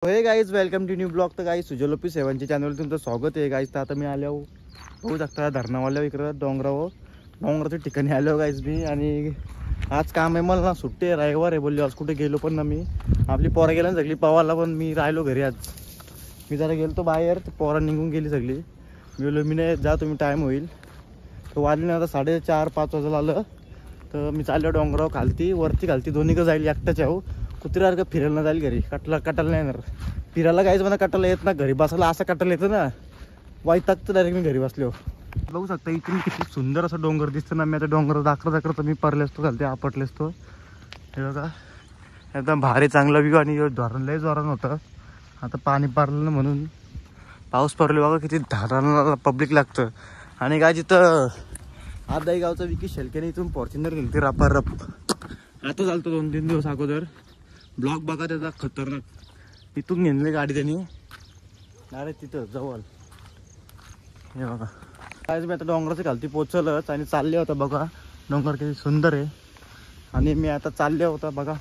हे guys welcome to new blog. तर guys सुजलोपी सेवांच्या चॅनलवर तुमचं स्वागत आहे. गाईज तर आता मी आलो बघू शकता धरणावाल्या इकडं डोंगराच्या ठिकाणी आलो गाईज मी. आणि आज काम आहे मला ना, सुट्टी आहे, रविवार आहे बोलले. आज कुठे गेलो पण ना मी. आपली पोरं गेल्या सगळी पवायला, पण मी राहिलो घरी. आज मी जरा गेलो तो बाहेर, तर पोरं निघून गेली सगळी. मी बोललो मी नाही जा, तुम्ही टाईम होईल. तर वाजले ना आता 4:30-5 वाजता आलं. तर मी चाललो डोंगरावर खालती वरती खालती दोन्ही का जाईल एकटाच आहो. कुत्र्यासारखं फिरायला जाईल घरी. कटायला नाही येणार. फिरायला गायचं मला कटायला येत ना, घरी बसायला असं कटायला येतं ना, वाईट तर डायरेक्ट मी घरी बसलो. बघू शकता इथून किती सुंदर असं डोंगर दिसतं ना. मी आता डोंगर दाखवत मी परले असतो घालते आपटले असतो. हे बघा एकदम भारी चांगला व्ह्यू. आणि धरण लय जोरान होतं. आता पाणी पारलं म्हणून पाऊस पडले बघा किती धरणाला पब्लिक लागतं. आणि काय जिथं आदाई गावचा विकी शेलकेने इथून फॉर्च्युनर गेली ती रपारप. आता चालतो 2-3 दिवस अगोदर. ब्लॉग बघा त्याचा खतरनाक. इथून घेतली गाडी त्यांनी डायरेक्ट तिथं जवळ. हे बघा काय मी आता डोंगराचं खालती पोचलच आणि चालले होता. बघा डोंगर किती सुंदर आहे. आणि मी आता चालले होता बघा.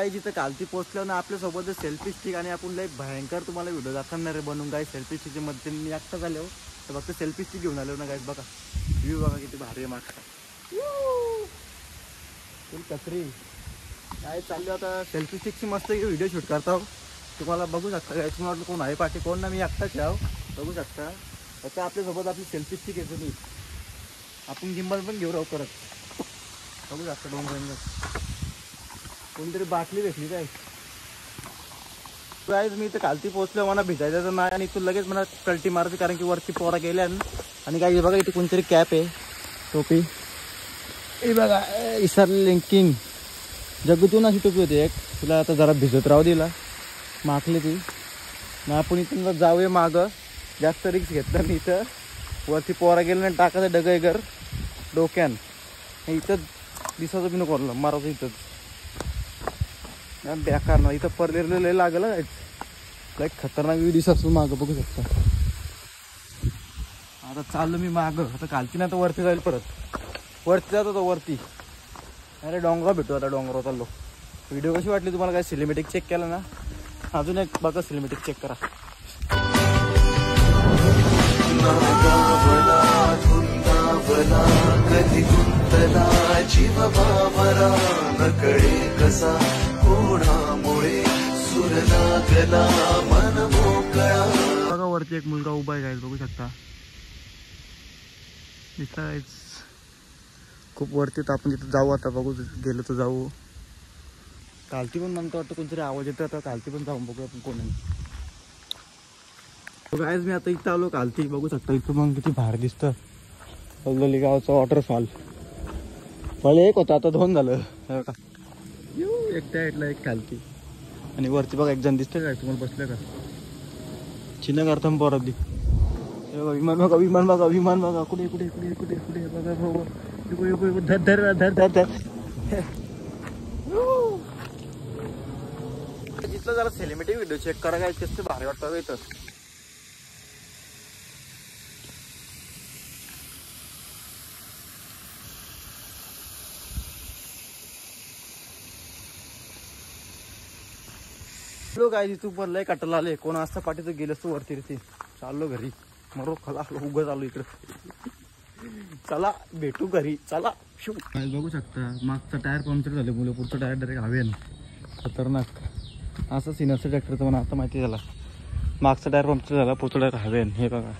जिथं कालती पोचल्यावर ना आपल्यासोबत सेल्फी स्टिक आणि आपण लय भयंकर तुम्हाला व्हिडिओ दाखवणार आहे बनवून. गाय सेल्फी स्टिकच्या मध्ये मी एकटा झालो तर फक्त सेल्फी स्टिक घेऊन आलो ना. गाईज बघा व्ह्यू बघा किती भारी आहे. मागचा फुल कचरी काय चाललं. आता सेल्फी स्टिकची मस्त व्हिडिओ शूट करता. तुम्हाला बघू शकता गाईज. तुम्हाला कोण आहे पाठी कोण ना, मी एकटाच याव बघू शकता. आता आपल्यासोबत आपली सेल्फी स्टिक येतो मी. आपण गिंबल पण घेऊ राहू करत बघू शकता. डोंगर कोणतरी बाटली भेटली काय. मी इथं खालती पोहोचलो. मला भिजायचं नाही आणि इथून लगेच मला कल्टी मारायची, कारण की वरती पोरा गेल्या. आणि काय बघा इथे कोणतरी कॅप आहे टोपी. हे बघा इसार लिंकिंग जगूतून अशी टोपी होती एक. तुला आता जरा भिजत राहू दिला माखली ती. मग आपण इथून जाऊया मागं. जास्त रिक्स घेतलं मी. इथं वरती पोरा गेलं नाही टाकायचं डगयगर डोक्यान. इथं दिसायचं बी नको मारायचं इथंच बेकार ना. इथं परलेलं लय लागलं लाईक खतरनाक व्ह्यू दिसत मागं बघू शकता. आता चाललो मी मागं. आता खालती ना तर वरती जाईल परत. वरती जातो तो वरती. अरे डोंगर भेटू. आता डोंगरावर चाललो. व्हिडिओ कशी वाटली तुम्हाला. काय सिनेमॅटिक चेक केला ना. अजून एक बघा सिनेमॅटिक चेक करा. बघा वरती एक मुलगा उभा आहे गाईज बघू शकता. दिसत खूप वरती. तर आपण तिथं जाऊ आता. बघू गेलो तर जाऊ. कालती पण म्हणतो वाटतं कोणतरी आवाज येतो. आता कालती पण जाऊन बघू आपण कोण आहे. गाईज मी आता इथं आलो कालती बघू शकता. इथं मग किती भारी दिसतं. पल्लोली गावचा वॉटरफॉल. पहिले एक होता आता 2 झालं. का एकट्या ऐकला एक खालती. आणि वरती बघा एक जण दिसतंय काय तुम्हाला बसलं का चिन्ह करता पोरात दी. विमान बघा विमान बघा विमान बघा. कुठे कुठे कुठे कुठे कुठे बघा धर धर धर धर धर. जिथलं जरा सिनेमॅटिक व्हिडिओ चेक करा काय कसं भारी वाटतं इथं. लोक आहे तू पण लय कटाला आले. कोण असता पाठी तर गेलंस तू वरती रे. चाललो घरी मरो खला उगं चालू इकडं. चला भेटू घरी चला. बघू शकता मागचा टायर पंक्चर झाले मुलं. पुढचं टायर डायरेक्ट हवेन. खतरनाक असं सीन असतं ट्रॅक्टरचं. मला आता माहिती झाला. मागचा टायर पंक्चर झाला पुढचं टायर हवेन. हे बघा